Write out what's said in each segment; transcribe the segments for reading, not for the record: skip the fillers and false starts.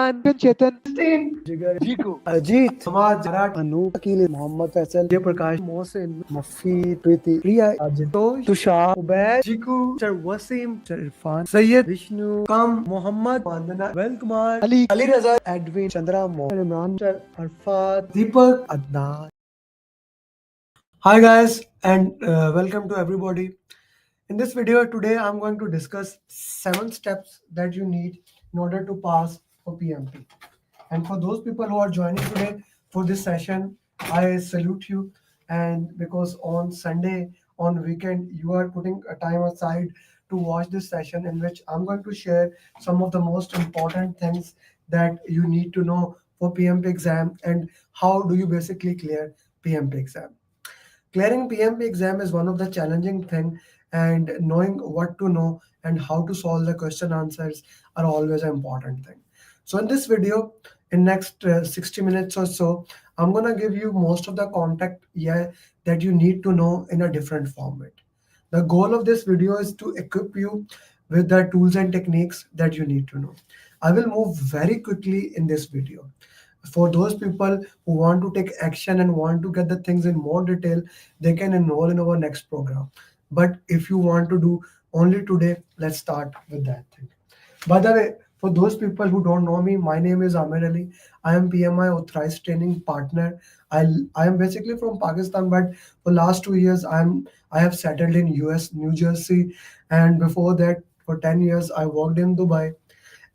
Arman, Chetan, जिगर जीको अजीत समाज मराठ अनूप अकील मोहम्मद फैसल जयप्रकाश मोहसिन मफी प्रीति प्रिया आजितोष तुषार उबैद जीकू सर वसीम सर इरफान सैयद विष्णु कम Mohammad Vandana Vel Kumar Ali. Ali Raza Edwin Chandra Mohan Imran sir Arfat Deepak Adnan. Hi guys and welcome to everybody. In this video today I'm going to discuss 7 steps that you need in order to pass for PMP. And for those people who are joining today for this session, I salute you. And because on Sunday, on weekend, you are putting a time aside to watch this session in which I'm going to share some of the most important things that you need to know for PMP exam and how do you basically clear PMP exam. Clearing PMP exam is one of the challenging thing, and knowing what to know and how to solve the question answers are always an important thing. So in this video, in next 60 minutes or so, I'm gonna give you most of the contact, yeah, that you need to know in a different format. The goal of this video is to equip you with the tools and techniques that you need to know. I will move very quickly in this video. For those people who want to take action and want to get the things in more detail, they can enroll in our next program. But if you want to do only today, let's start with that thing. By the way, for those people who don't know me, my name is Amir Ali. I am PMI authorized training partner. I am basically from Pakistan, but for last 2 years I have settled in US, New Jersey, and before that for 10 years I worked in Dubai.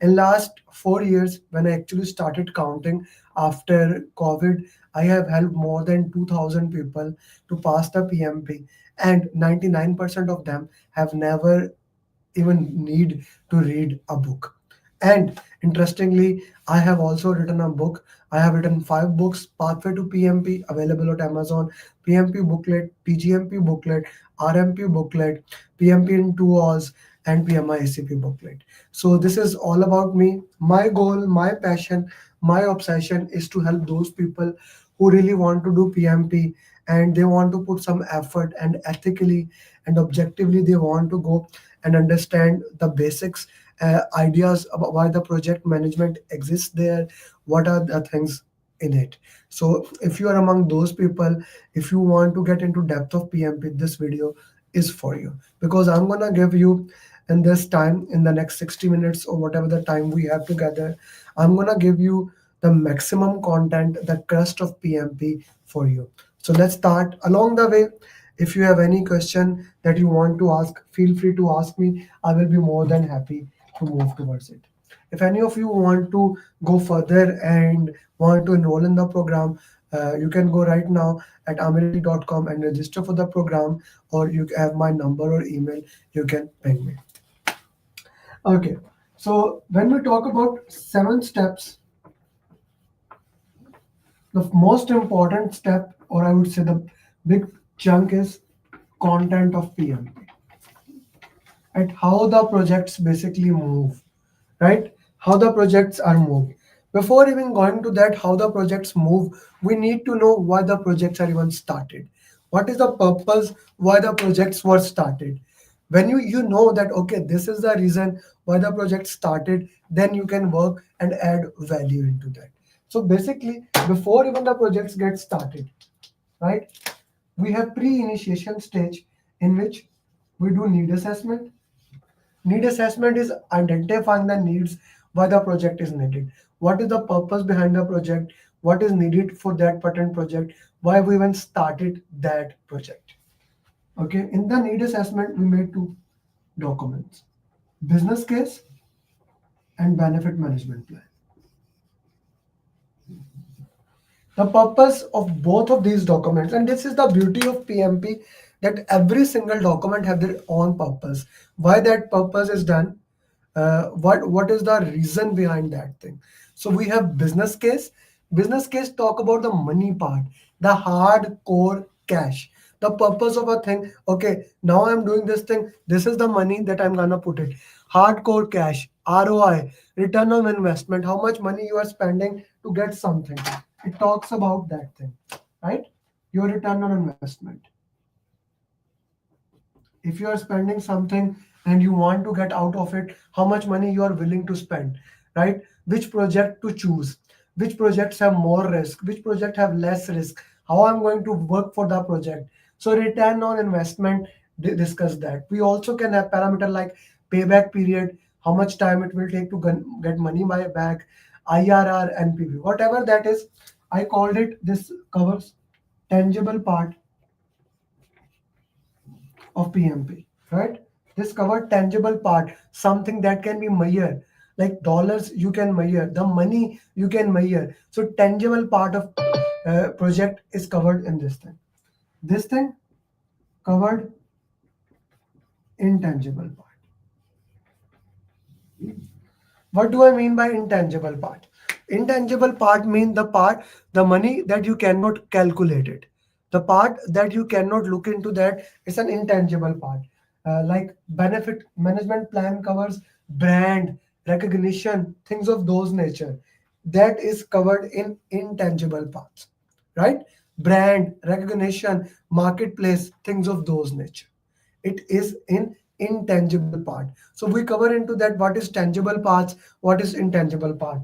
In last 4 years, when I actually started counting after COVID, I have helped more than 2,000 people to pass the PMP, and 99% of them have never even need to read a book. And interestingly, I have also written a book. I have written 5 books: Pathway to PMP, available at Amazon, PMP booklet, PGMP booklet, RMP booklet, PMP in 2 hours, and PMI ACP booklet. So this is all about me. My goal, my passion, my obsession is to help those people who really want to do PMP and they want to put some effort, and ethically and objectively they want to go and understand the basics, ideas about why the project management exists there, what are the things in it. So if you are among those people, if you want to get into depth of PMP, this video is for you, because I'm gonna give you in this time, in the next 60 minutes or whatever the time we have together, I'm gonna give you the maximum content, the crust of PMP for you. So let's start. Along the way, if you have any question that you want to ask, feel free to ask me. I will be more than happy to move towards it. If any of you want to go further and want to enroll in the program, you can go right now at amirali.com and register for the program, or you have my number or email, you can ping me. Okay, so when we talk about 7 steps, the most important step, or I would say the big chunk, is content of PMP, and how the projects basically move, right? How the projects are moved. Before even going to that, how the projects move, we need to know why the projects are even started. What is the purpose why the projects were started? When you know that, okay, this is the reason why the project started, then you can work and add value into that. So basically, before even the projects get started, right, we have pre-initiation stage in which we do need assessment. Need assessment is identifying the needs why the project is needed. What is the purpose behind the project? What is needed for that pattern project? Why we even started that project? Okay, in the need assessment, we made 2 documents: business case and benefit management plan. The purpose of both of these documents, and this is the beauty of PMP, that every single document have their own purpose. Why that purpose is done, what is the reason behind that thing. So we have business case. Business case talk about the money part, the hardcore cash, the purpose of a thing. Okay, now I'm doing this thing, this is the money that I'm gonna put it. Hardcore cash, ROI, return on investment, how much money you are spending to get something. It talks about that thing, right? Your return on investment. If you are spending something and you want to get out of it, how much money you are willing to spend, right? which project to choose, which projects have more risk, which project have less risk, how I'm going to work for the project. So return on investment, discuss that. We also can have parameter like payback period, how much time it will take to get money back, IRR, NPV, whatever that is. I called it, this covers tangible part of PMP, right? This covered tangible part, something that can be measured, like dollars you can measure, the money you can measure. So tangible part of project is covered in this thing. This thing covered intangible part. What do I mean by intangible part? Intangible part mean the part, the money that you cannot calculate it. The part that you cannot look into, that is an intangible part. Like benefit management plan covers brand, recognition, things of those nature. That is covered in intangible parts, right? Brand, recognition, marketplace, things of those nature. It is in intangible part. So we cover into that what is tangible parts, what is intangible part.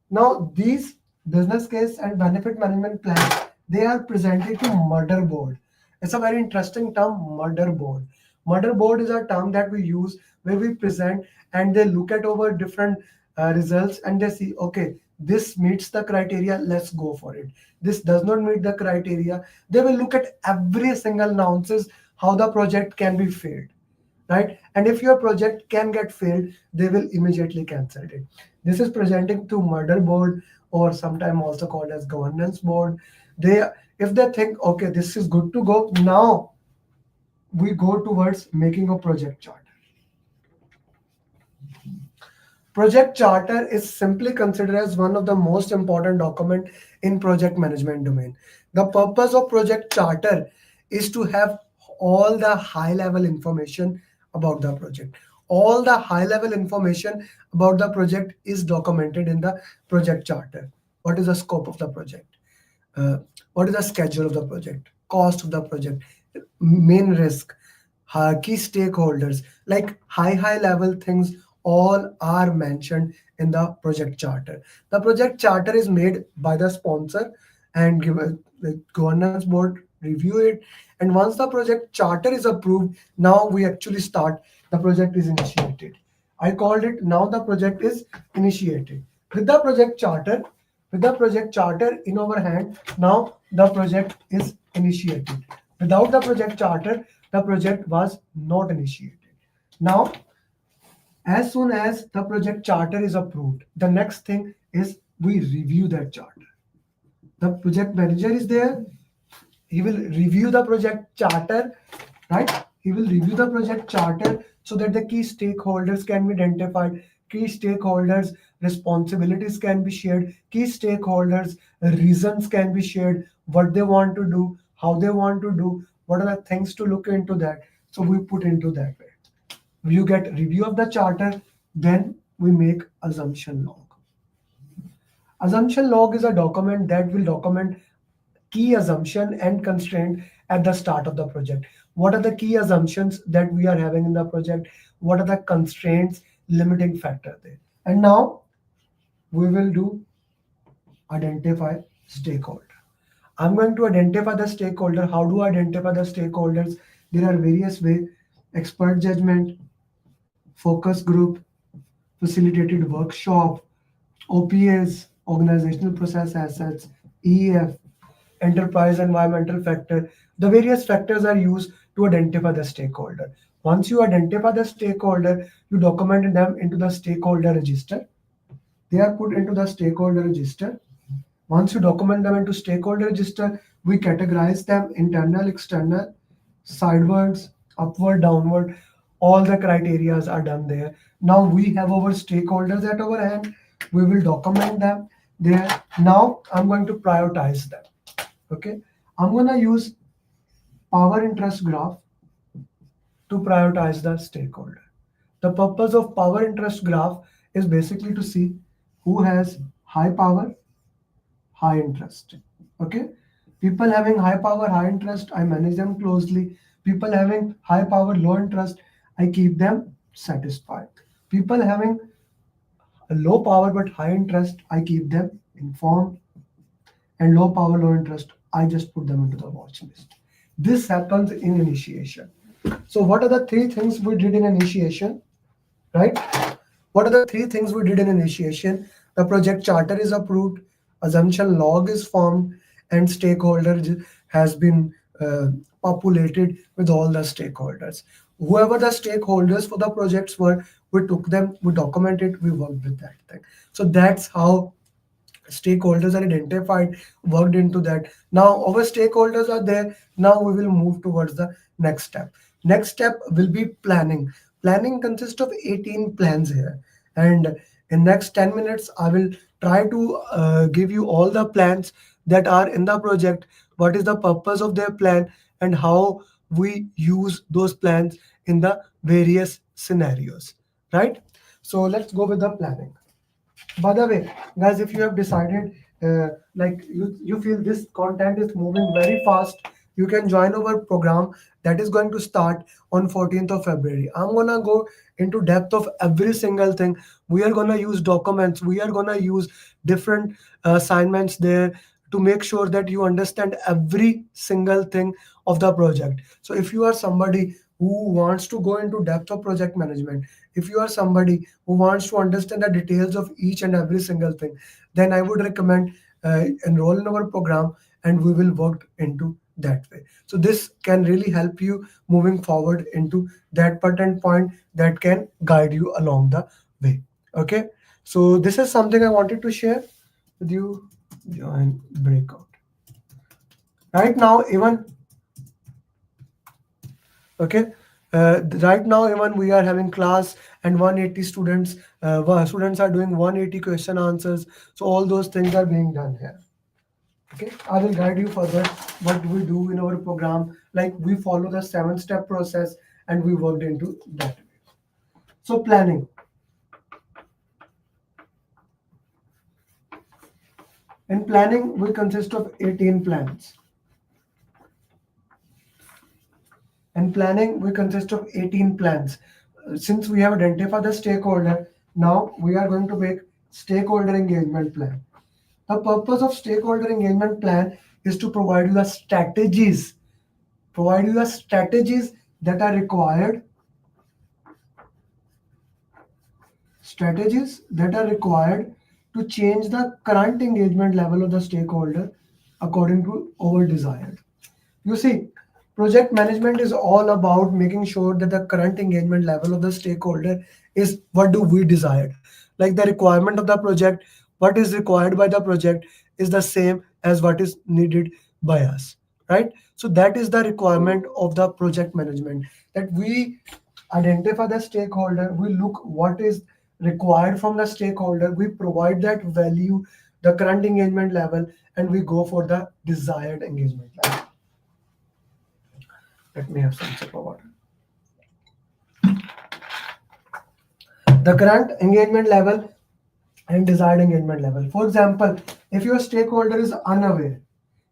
Now these business case and benefit management plan, they are presented to motherboard. It's a very interesting term, motherboard. Motherboard is a term that we use where we present and they look at over different results and they see, okay, this meets the criteria, let's go for it. This does not meet the criteria. They will look at every single nuances how the project can be failed, right? And if your project can get failed, they will immediately cancel it. This is presenting to motherboard, or sometimes also called as governance board. They, if they think, okay, this is good to go, now we go towards making a project chart. Project charter is simply considered as one of the most important document in project management domain. The purpose of project charter is to have all the high level information about the project. All the high level information about the project is documented in the project charter. What is the scope of the project? uh, what is the schedule of the project, cost of the project, main risk, key stakeholders, like high level things, all are mentioned in the project charter. The project charter is made by the sponsor and give the governance board review it, and once the project charter is approved, now we actually start, the project is initiated. I called it, now the project is initiated with the project charter. With the project charter in our hand, now the project is initiated. Without the project charter, the project was not initiated. Now, as soon as the project charter is approved, the next thing is we review that charter. The project manager is there. He will review the project charter, right? He will review the project charter so that the key stakeholders can be identified, key stakeholders responsibilities can be shared, key stakeholders reasons can be shared, what they want to do, how they want to do, what are the things to look into that. So we put into that way. You get review of the charter, then we make assumption log. Assumption log is a document that will document key assumption and constraint at the start of the project. What are the key assumptions that we are having in the project? What are the constraints, limiting factor there? And now we will do identify stakeholder. I'm going to identify the stakeholder. How do I identify the stakeholders? There are various ways: expert judgment, focus group, facilitated workshop, OPS, organizational process assets, EF, enterprise environmental factor. The various factors are used to identify the stakeholder. Once you identify the stakeholder, you document them into the stakeholder register. They are put into the stakeholder register. Once you document them into stakeholder register, we categorize them internal, external, sidewards, upward, downward. All the criterias are done there. Now we have our stakeholders at our hand. We will document them there. Now I'm going to prioritize them. Okay, I'm going to use power interest graph to prioritize the stakeholder. The purpose of power interest graph is basically to see who has high power, high interest. Okay, people having high power, high interest, I manage them closely. People having high power, low interest, I keep them satisfied. People having Low power but high interest, I keep them informed, and low power, low interest, I just put them into the watch list. This happens in initiation. So, what are the three things we did in initiation? Right? What are the three things we did in initiation? The project charter is approved, assumption log is formed, and stakeholders has been populated with all the stakeholders. Whoever the stakeholders for the projects were, we took them, we documented, we worked with that thing. So that's how stakeholders are identified, worked into that. Now our stakeholders are there. Now we will move towards the next step. Next step will be planning. Planning consists of 18 plans here, and in next 10 minutes I will try to give you all the plans that are in the project, what is the purpose of their plan, and how we use those plans in the various scenarios, right? So let's go with the planning. By the way, guys, if you have decided like you feel this content is moving very fast, you can join our program that is going to start on 14th of February. I'm gonna go into depth of every single thing. We are gonna use documents. We are gonna use different assignments there to make sure that you understand every single thing of the project. So if you are somebody who wants to go into depth of project management, if you are somebody who wants to understand the details of each and every single thing, then I would recommend enroll in our program, and we will work into that way. So this can really help you moving forward into that pattern point that can guide you along the way. Okay, so this is something I wanted to share with you. Join breakout. Right now, even okay, right now even we are having class and 180 students. Students are doing 180 question answers. So all those things are being done here. Okay, I will guide you further what we do in our program. Like we follow the 7-step process, and we worked into that. So planning. In planning, we consist of 18 plans. In planning, we consist of 18 plans. Since we have identified the stakeholder, now we are going to make stakeholder engagement plan. The purpose of stakeholder engagement plan is to provide you the strategies that are required, strategies that are required to change the current engagement level of the stakeholder according to our desired. You see, project management is all about making sure that the current engagement level of the stakeholder is what do we desire. Like the requirement of the project, what is required by the project is the same as what is needed by us, right? So that is the requirement of the project management, that we identify the stakeholder, we look what is required from the stakeholder, we provide that value, the current engagement level, and we go for the desired engagement level. Let me have some sip of water. The current engagement level and desired engagement level. For example, if your stakeholder is unaware,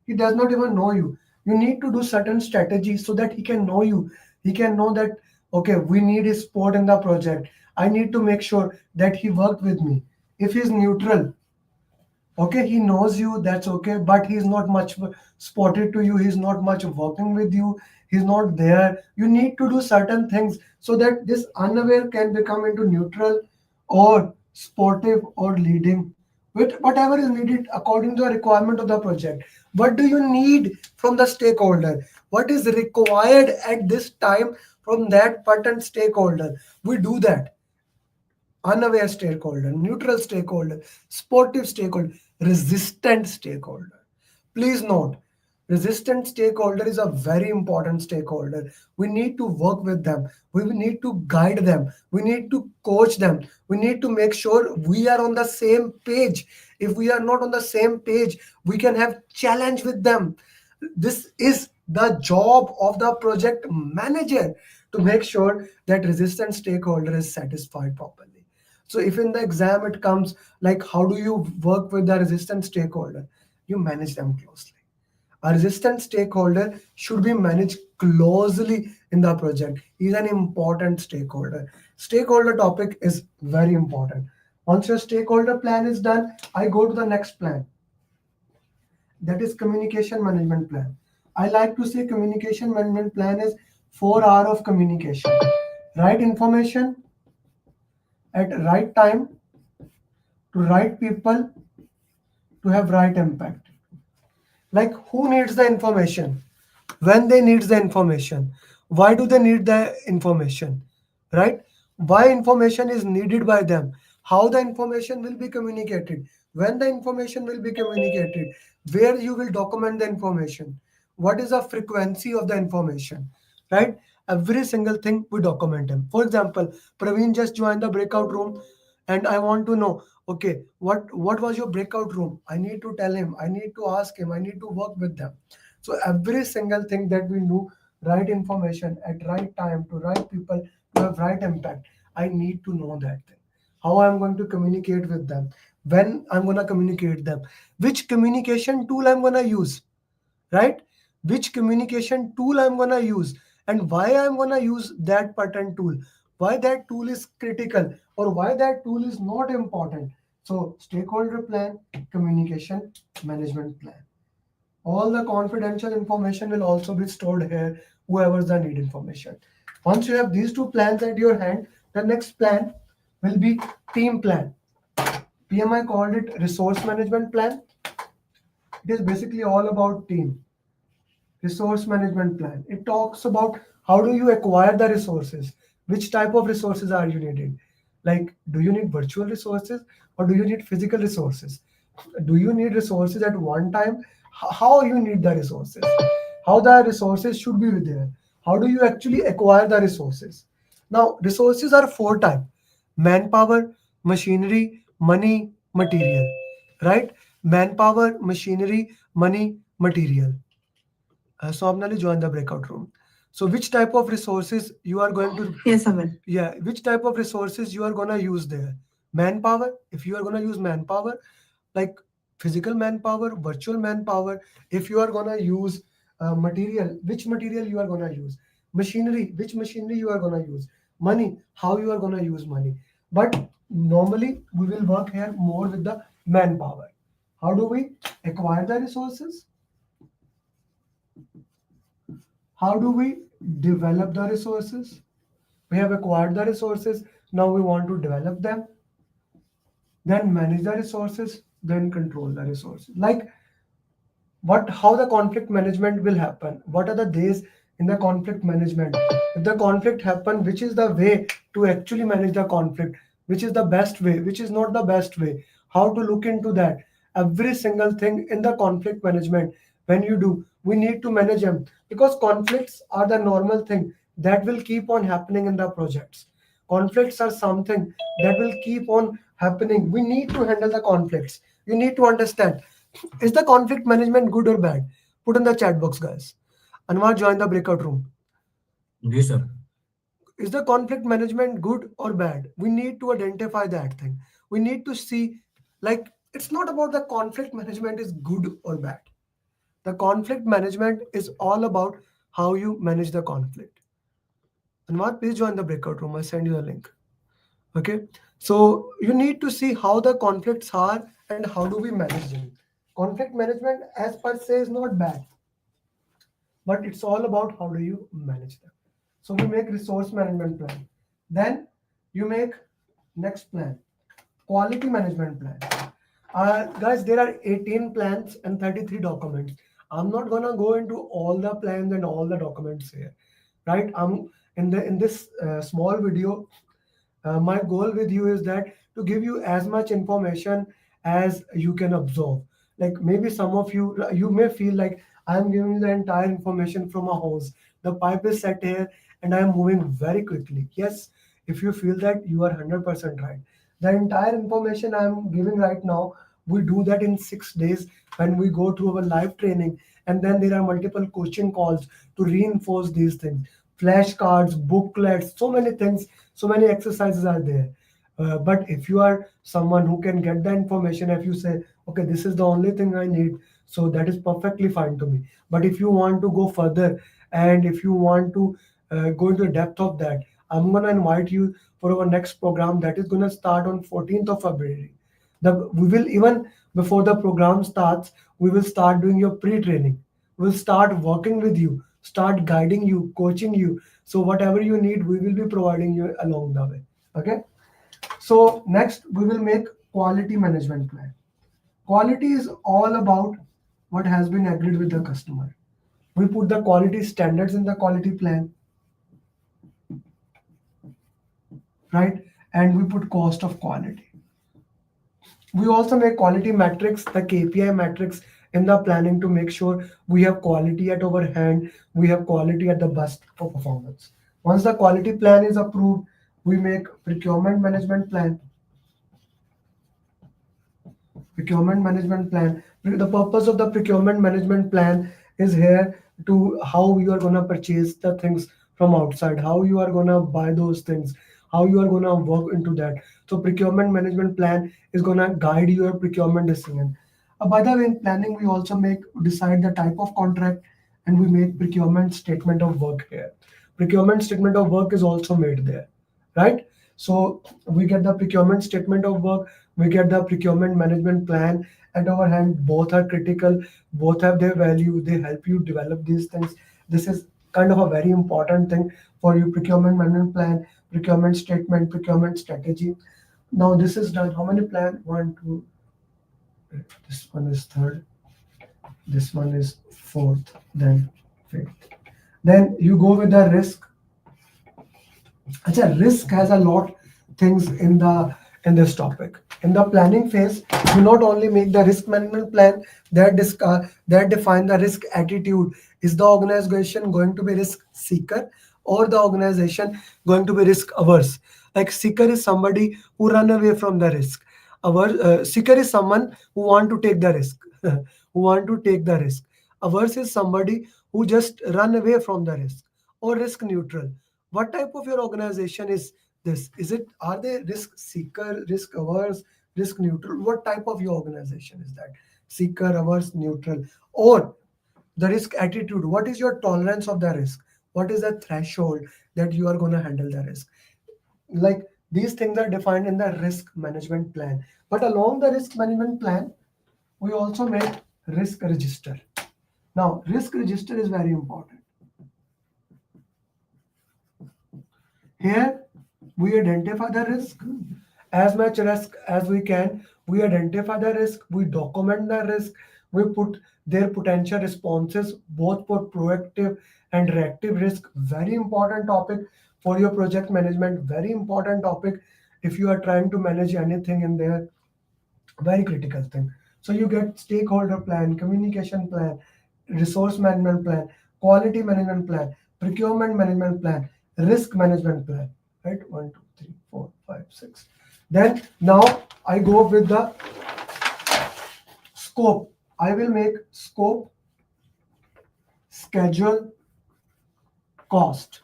he does not even know you, you need to do certain strategies so that he can know you. He can know that, okay, we need his support in the project. I need to make sure that he worked with me. If he's neutral, okay, he knows you, that's okay, but he's not much spotted to you, he's not much working with you, he's not there. You need to do certain things so that this unaware can become into neutral or sportive or leading with whatever is needed according to the requirement of the project. What do you need from the stakeholder? What is required at this time from that pattern stakeholder? We do that. Unaware stakeholder, neutral stakeholder, sportive stakeholder, resistant stakeholder. Please note, resistant stakeholder is a very important stakeholder. We need to work with them. We need to guide them. We need to coach them. We need to make sure we are on the same page. If we are not on the same page, we can have challenge with them. This is the job of the project manager, to make sure that resistant stakeholder is satisfied properly. So if in the exam it comes like how do you work with the resistant stakeholder, you manage them closely. A resistant stakeholder should be managed closely in the project. He is an important stakeholder. Stakeholder topic is very important. Once your stakeholder plan is done, I go to the next plan. That is communication management plan. I like to say communication management plan is 4 hours of communication. Right information at right time to right people to have right impact. Like who needs the information, when they need the information, why do they need the information, right? Why information is needed by them, how the information will be communicated, when the information will be communicated, where you will document the information, what is the frequency of the information, right? Every single thing we document them. For example, Praveen just joined the breakout room and I want to know, okay, what was your breakout room? I need to tell him, I need to ask him, I need to work with them. So every single thing that we do, right information at right time to right people to have right impact, I need to know that thing. How I'm going to communicate with them, when I'm going to communicate them, which communication tool I'm going to use, right? Which communication tool I'm going to use and why I'm going to use that pattern tool, why that tool is critical or why that tool is not important. So stakeholder plan, communication management plan. All the confidential information will also be stored here, whoever's the need information. Once you have these two plans at your hand, the next plan will be team plan. PMI called it resource management plan. It is basically all about team. Resource management plan. It talks about how do you acquire the resources, which type of resources are you needed. Like, do you need virtual resources or do you need physical resources? Do you need resources at one time? How you need the resources? How the resources should be there? How do you actually acquire the resources? Now, resources are four types: manpower, machinery, money, material. Right? Manpower, machinery, money, material. Swapnali joined the breakout room. So which type of resources you are going to, Yes, Aman. yeah, which type of resources you are going to use there? Manpower, if you are going to use manpower, like physical manpower, virtual manpower. If you are going to use material, which material you are going to use? Machinery, which machinery you are going to use? Money, how you are going to use money? But normally we will work here more with the manpower. How do we acquire the resources? How do we develop the resources? We have acquired the resources, now we want to develop them, then manage the resources, then control the resources. Like what, how the conflict management will happen, what are the days in the conflict management, if the conflict happen, which is the way to actually manage the conflict, which is the best way, which is not the best way, how to look into that. Every single thing in the conflict management, when you do, we need to manage them, because conflicts are the normal thing that will keep on happening in the projects. Conflicts are something that will keep on happening. We need to handle the conflicts. You need to understand, is the conflict management good or bad? Put in the chat box, guys. Anwar, join the breakout room. Yes, sir. Is the conflict management good or bad? We need to identify that thing. We need to see, like, it's not about the conflict management is good or bad. The conflict management is all about how you manage the conflict. Anwar, please join the breakout room. I send you the link. Okay. So you need to see how the conflicts are and how do we manage them. Conflict management as per se is not bad, but it's all about how do you manage them. So we make resource management plan. Then you make next plan, quality management plan. Guys, there are 18 plans and 33 documents. I'm not gonna go into all the plans and all the documents here, right? I'm in this small video. My goal with you is that to give you as much information as you can absorb. Like maybe some of you may feel like I'm giving you the entire information from a hose. The pipe is set here and I'm moving very quickly. Yes, if you feel that, you are 100% right. The entire information I'm giving right now, we do that in 6 days when we go through our live training, and then there are multiple coaching calls to reinforce these things, flashcards, booklets, so many things, so many exercises are there. But if you are someone who can get the information, if you say, okay, this is the only thing I need, so that is perfectly fine to me. But if you want to go further and if you want to go into the depth of that, I'm gonna invite you for our next program that is gonna start on 14th of February. We will even before the program starts, we will start doing your pre-training. We'll start working with you, start guiding you, coaching you. So whatever you need, we will be providing you along the way. Okay. So next we will make quality management plan. Quality is all about what has been agreed with the customer. We put the quality standards in the quality plan, right? And we put cost of quality. We also make quality metrics, the KPI metrics in the planning to make sure we have quality at our hand, we have quality at the best for performance. Once the quality plan is approved, we make procurement management plan. The purpose of the procurement management plan is here to how you are going to purchase the things from outside, how you are going to buy those things, how you are going to work into that. So procurement management plan is going to guide your procurement decision. By the way, in planning we also make decide the type of contract, and we make procurement statement of work here. Procurement statement of work is also made there, right? So we get the procurement statement of work, we get the procurement management plan at our hand. Both are critical, both have their value, they help you develop these things. This is kind of a very important thing for you: procurement management plan, procurement statement, procurement strategy. Now this is done. How many plan? One, two, this one is third, this one is fourth, then fifth. Then you go with the risk. Achha, risk has a lot things in this topic. In the planning phase, you not only make the risk management plan that define the risk attitude. Is the organization going to be risk seeker, or the organization going to be risk averse? Like seeker is somebody who run away from the risk. Seeker is someone who want to take the risk, who want to take the risk. Averse is somebody who just run away from the risk, or risk neutral. What type of your organization is this? Is it, are they risk seeker, risk averse, risk neutral? What type of your organization is that? Seeker, averse, neutral? Or the risk attitude, what is your tolerance of the risk? What is the threshold that you are going to handle the risk? Like, these things are defined in the risk management plan. But along the risk management plan, we also make risk register. Now risk register is very important. Here, we identify the risk, as much risk as we can. We identify the risk, we document the risk, we put their potential responses both for proactive and reactive risk. Very important topic for your project management, very important topic if you are trying to manage anything in there. Very critical thing. So you get stakeholder plan, communication plan, resource management plan, quality management plan, procurement management plan, risk management plan, right? 1, 2, 3, 4, 5, 6. Then now I go with the scope. I will make scope, schedule, cost.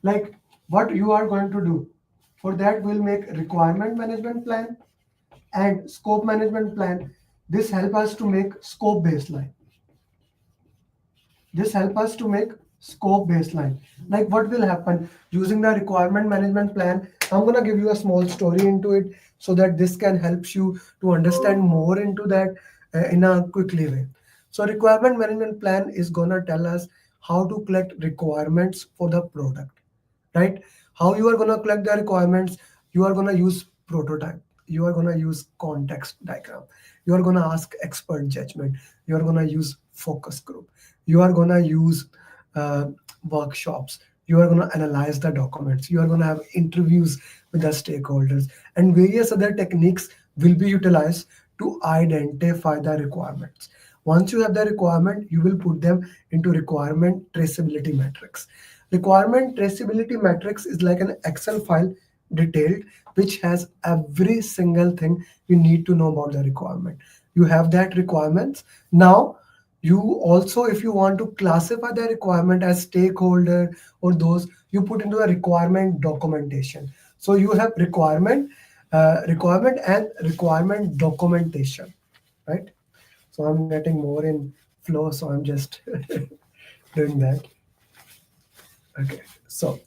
Like what you are going to do. For that, we'll make requirement management plan and scope management plan. This help us to make scope baseline. This help us to make scope baseline. Like what will happen using the requirement management plan? I'm gonna give you a small story into it so that this can help you to understand more into that in a quickly way. So requirement management plan is gonna tell us how to collect requirements for the product, right? How you are gonna collect the requirements? You are gonna use prototype. You are gonna use context diagram. You are gonna ask expert judgment. You are gonna use focus group. You are going to use workshops. You are going to analyze the documents. You are going to have interviews with the stakeholders, and various other techniques will be utilized to identify the requirements. Once you have the requirement, you will put them into requirement traceability matrix. Requirement traceability matrix is like an Excel file, detailed, which has every single thing you need to know about the requirement. You have that requirements. Now you also, if you want to classify the requirement as stakeholder or those, you put into a requirement documentation. So you have requirement and requirement documentation, right? So I'm getting more in flow, so I'm just doing that. Okay, so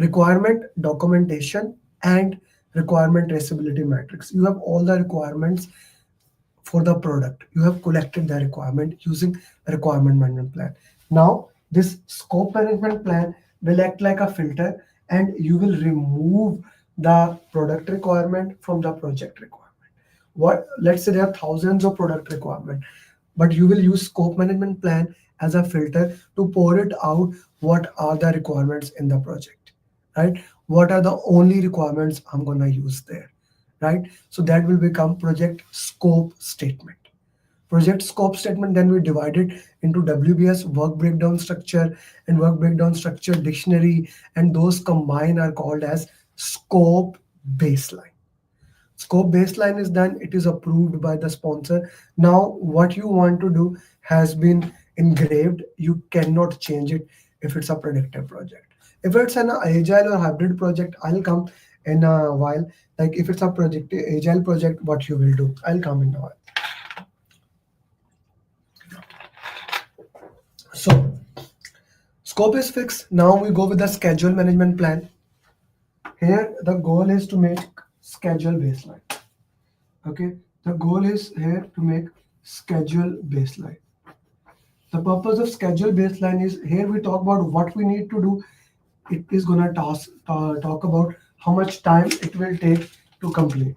requirement documentation and requirement traceability matrix. You have all the requirements for the product. You have collected the requirement using a requirement management plan. Now, this scope management plan will act like a filter, and you will remove the product requirement from the project requirement. What, let's say there are thousands of product requirement, but you will use scope management plan as a filter to pour it out what are the requirements in the project, right? What are the only requirements I'm gonna use there, right? So that will become project scope statement. Project scope statement, then we divide it into WBS, work breakdown structure, and work breakdown structure dictionary, and those combined are called as scope baseline. Scope baseline is done, it is approved by the sponsor. Now what you want to do has been engraved, you cannot change it if it's a predictive project. If it's an agile or hybrid project, I'll come in a while. Like if it's a project agile project, what you will do, I'll come in a while. So scope is fixed. Now we go with the schedule management plan. Here the goal is to make schedule baseline. Okay, the goal is here to make schedule baseline. The purpose of schedule baseline is here we talk about what we need to do. It is gonna talk about how much time it will take to complete.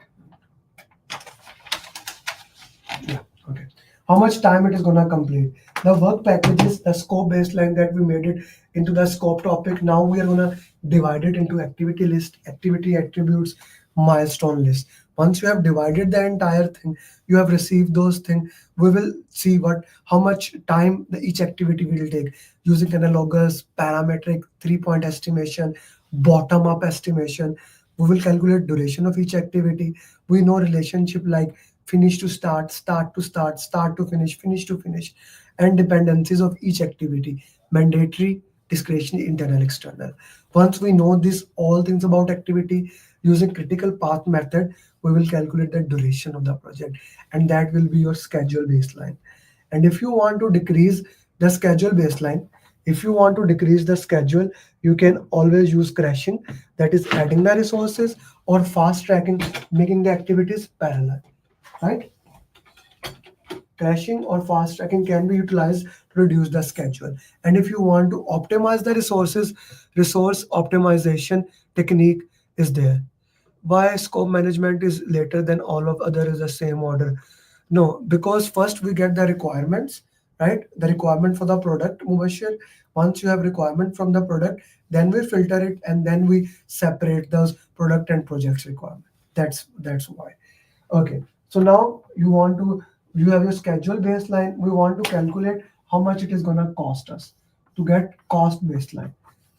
Yeah, okay. How much time it is gonna complete. The work packages, the scope baseline that we made it into the scope topic. Now we are gonna divide it into activity list, activity attributes, milestone list. Once you have divided the entire thing, you have received those things. We will see what how much time each activity will take using analogous, parametric, 3-point estimation, bottom-up estimation. We will calculate duration of each activity. We know relationship like finish to start, start to start, start to finish to finish, and dependencies of each activity, mandatory, discretionary, internal, external. Once we know this all things about activity, using critical path method, we will calculate the duration of the project, and that will be your schedule baseline. And if you want to decrease the schedule baseline, if you want to decrease the schedule, you can always use crashing, that is adding the resources, or fast tracking, making the activities parallel, right? Crashing or fast tracking can be utilized to reduce the schedule. And if you want to optimize the resources, resource optimization technique is there. Why scope management is later than all of other is the same order? No, because first we get the requirements, right? The requirement for the product, Mubashir. Once you have requirement from the product, then we filter it and then we separate those product and projects requirement. That's why. Okay, so now you have your schedule baseline. We want to calculate how much it is gonna cost us to get cost baseline.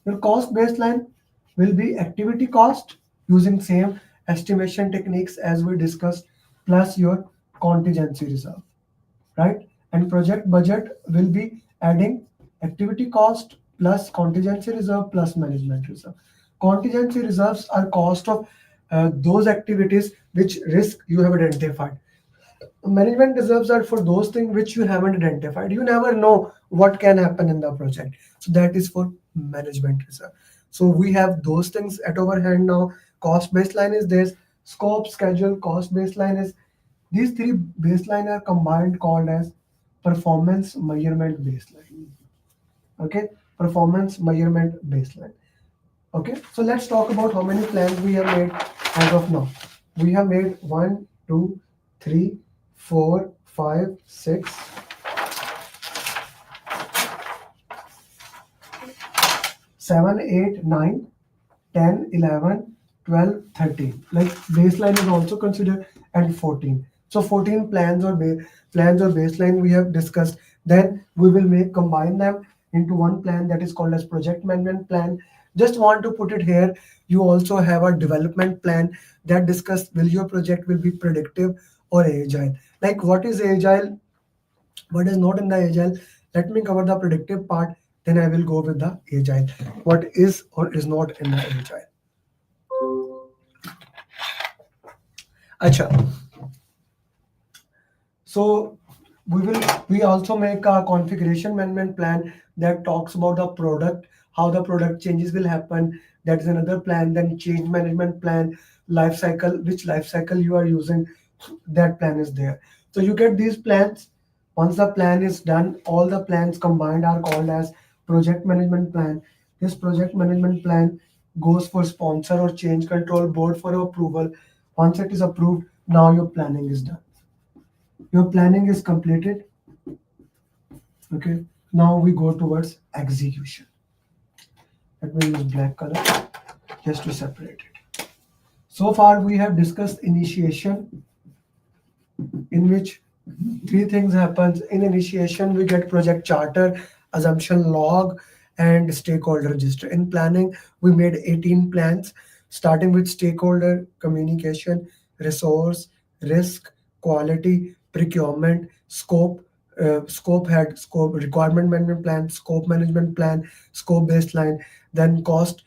Your cost baseline will be activity cost using same estimation techniques as we discussed, plus your contingency reserve, right? And project budget will be adding activity cost plus contingency reserve plus management reserve. Contingency reserves are cost of those activities which risk you have identified. Management reserves are for those things which you haven't identified. You never know what can happen in the project. So that is for management reserve. So we have those things at our hand now. Cost baseline is this, scope, schedule, cost baseline is these three baseline are combined called as performance measurement baseline. Okay, performance measurement baseline. Okay, so let's talk about how many plans we have made as of now. We have made 1, 2, 3, 4, 5, 6, 7, 8, 9, 10, 11, 12, 13. Like baseline is also considered, and 14. So 14 plans or baseline we have discussed. Then we will combine them into one plan that is called as project management plan. Just want to put it here. You also have a development plan that discuss will your project will be predictive or agile. Like what is agile, what is not in the agile. Let me cover the predictive part, then I will go with the agile. What is or is not in the agile. Acha. So we also make a configuration management plan that talks about the product, how the product changes will happen, that is another plan. Then change management plan, life cycle, which life cycle you are using, that plan is there. So you get these plans. Once the plan is done, all the plans combined are called as project management plan. This project management plan goes for sponsor or change control board for approval. Once it is approved, now your planning is done. Your planning is completed. Okay. Now we go towards execution. Let me use black color just to separate it. So far we have discussed initiation, in which three things happens. In initiation we get project charter, assumption log, and stakeholder register. In planning we made 18 plans, starting with stakeholder communication, resource, risk, quality, procurement, scope, scope requirement management plan, scope management plan, scope baseline, then cost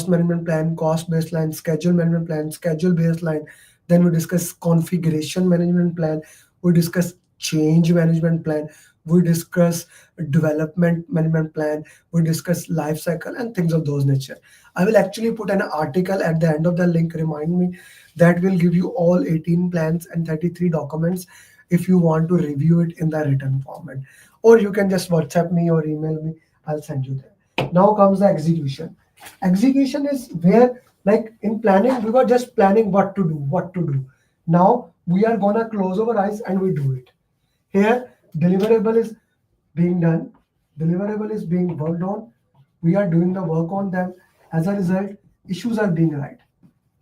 management plan, cost baseline, schedule management plan, schedule baseline. Then we discuss configuration management plan, we discuss change management plan, we discuss development management plan, we discuss life cycle and things of those nature. I will actually put an article at the end of the link, remind me, that will give you all 18 plans and 33 documents if you want to review it in the written format. Or you can just WhatsApp me or email me, I'll send you there. Now comes the execution. Execution is where, like in planning, we were just planning what to do. Now we are gonna close our eyes and we do it. Here, deliverable is being done, deliverable is being worked on. We are doing the work on them. As a result, issues are being right.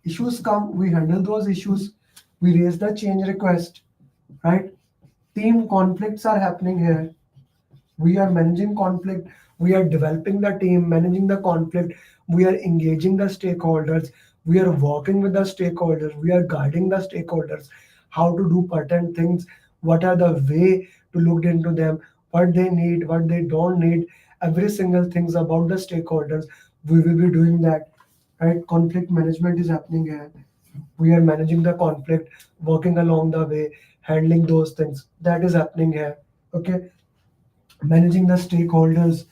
Issues come, we handle those issues, we raise the change request, right? Team conflicts are happening here. We are managing conflict, we are developing the team, managing the conflict, we are engaging the stakeholders, we are working with the stakeholders, we are guiding the stakeholders how to do certain things, what are the way to look into them, what they need, what they don't need, every single things about the stakeholders, we will be doing that, right? Conflict management is happening here. We are managing the conflict, working along the way, handling those things, that is happening here. Okay. Managing the stakeholders,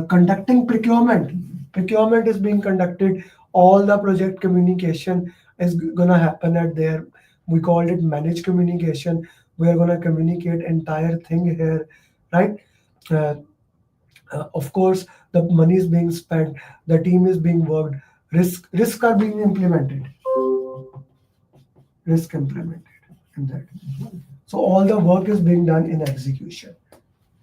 conducting procurement. Procurement is being conducted. All the project communication is gonna happen at there. We called it managed communication. We are gonna communicate entire thing here, right? Uh, of course, the money is being spent, the team is being worked, risk are being implemented, risk implemented in that. So all the work is being done in execution.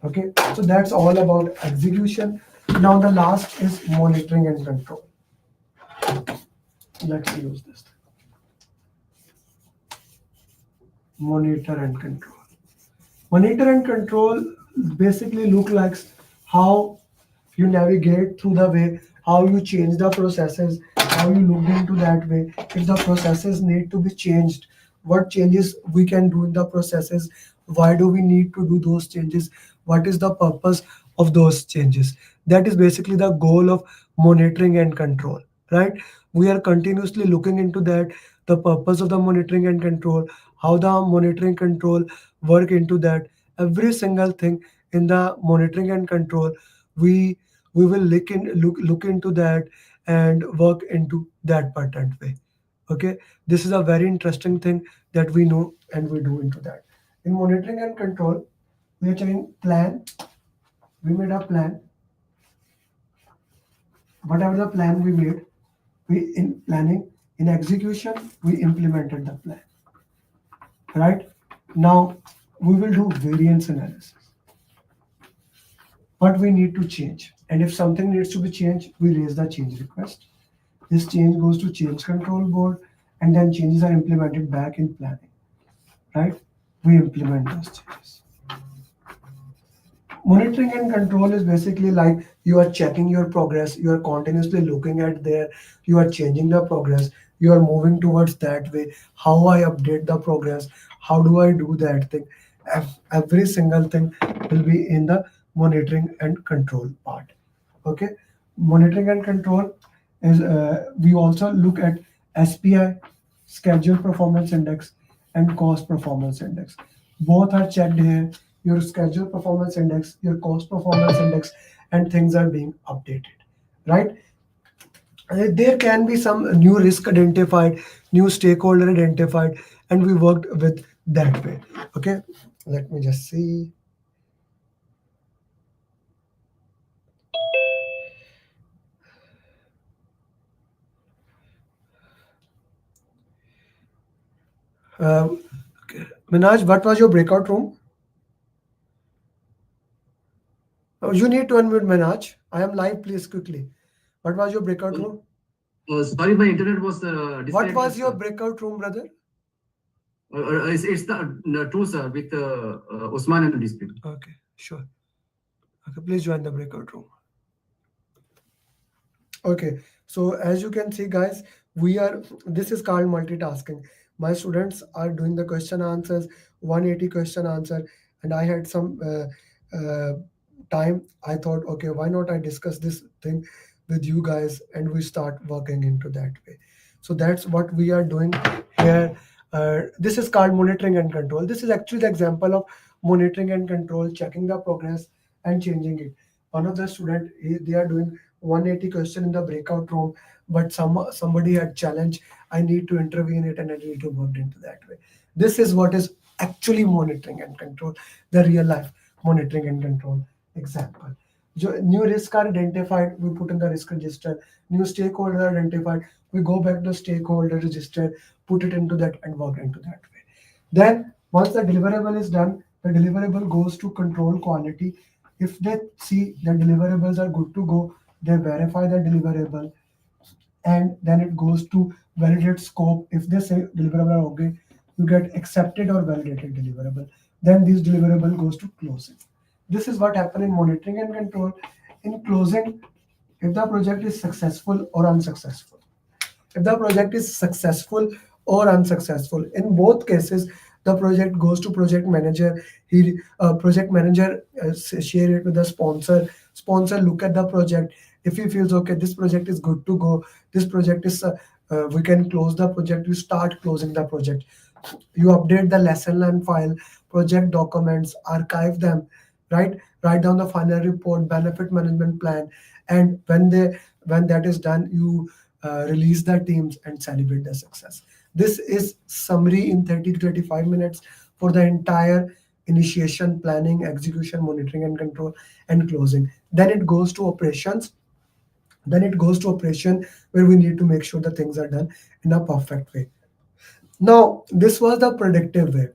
Okay, so that's all about execution. Now the last is monitoring and control. Let's use this. Monitor and control. Monitor and control basically look like how you navigate through the way, how you change the processes, how you look into that way. If the processes need to be changed, what changes we can do in the processes, why do we need to do those changes, what is the purpose of those changes. That is basically the goal of monitoring and control, right? We are continuously looking into that, the purpose of the monitoring and control, how the monitoring control work into that, every single thing in the monitoring and control. We will look into that and work into that patterned way. Okay, this is a very interesting thing that we know and we do into that. In monitoring and control, we are checking plan. We made a plan. Whatever the plan we made, we in planning, in execution, we implemented the plan. Right? Now we will do variance analysis. What we need to change. And if something needs to be changed, we raise the change request. This change goes to change control board, and then changes are implemented back in planning. Right? We implement those changes. Monitoring and control is basically like you are checking your progress, you are continuously looking at there, you are changing the progress, you are moving towards that way. How I update the progress, how do I do that thing? Every single thing will be in the monitoring and control part. Okay, monitoring and control is we also look at SPI, schedule performance index, and cost performance index. Both are checked here. Your schedule performance index, your cost performance index, and things are being updated, right? There can be some new risk identified, new stakeholder identified, and we worked with that way. Okay, let me just see. Okay. Minaj, what was your breakout room? You need to unmute Minaj. I am live, please quickly. What was your breakout Uh, room? Sorry, my internet was What disconnected, was your sir. breakout room, brother? It's the two, sir, with Osman and dispute. Okay, sure. Okay, please join the breakout room. Okay, so as you can see, guys, this is called multitasking. My students are doing the question answers, 180 question answer, and I had some time. I thought, okay, why not I discuss this thing with you guys and we start working into that way. So that's what we are doing here. This is called monitoring and control. This is actually the example of monitoring and control, checking the progress and changing it. One of the student, they are doing 180 question in the breakout room, but somebody had challenged, I need to intervene it and I need to work into that way. This is what is actually monitoring and control, the real life monitoring and control example. New risk are identified, we put in the risk register. New stakeholder are identified, we go back to stakeholder register, put it into that and work into that way. Then once the deliverable is done, the deliverable goes to control quality. If they see the deliverables are good to go, they verify the deliverable, and then it goes to validate scope. If they say deliverable are okay, you get accepted or validated deliverable. Then this deliverable goes to closing. This is what happen in monitoring and control. In closing, if the project is successful or unsuccessful, if the project is successful or unsuccessful, in both cases the project goes to project manager. He project manager share it with the sponsor look at the project. If he feels okay, this project is good to go, this project is we can close the project, you start closing the project. You update the lesson learned file, project documents, archive them, right? Write down the final report, benefit management plan, and when that is done, you release the teams and celebrate the success. This is summary in 30 to 35 minutes for the entire initiation, planning, execution, monitoring and control, and closing. Then it goes to operations. Then it goes to operation, where we need to make sure the things are done in a perfect way. Now, this was the predictive way.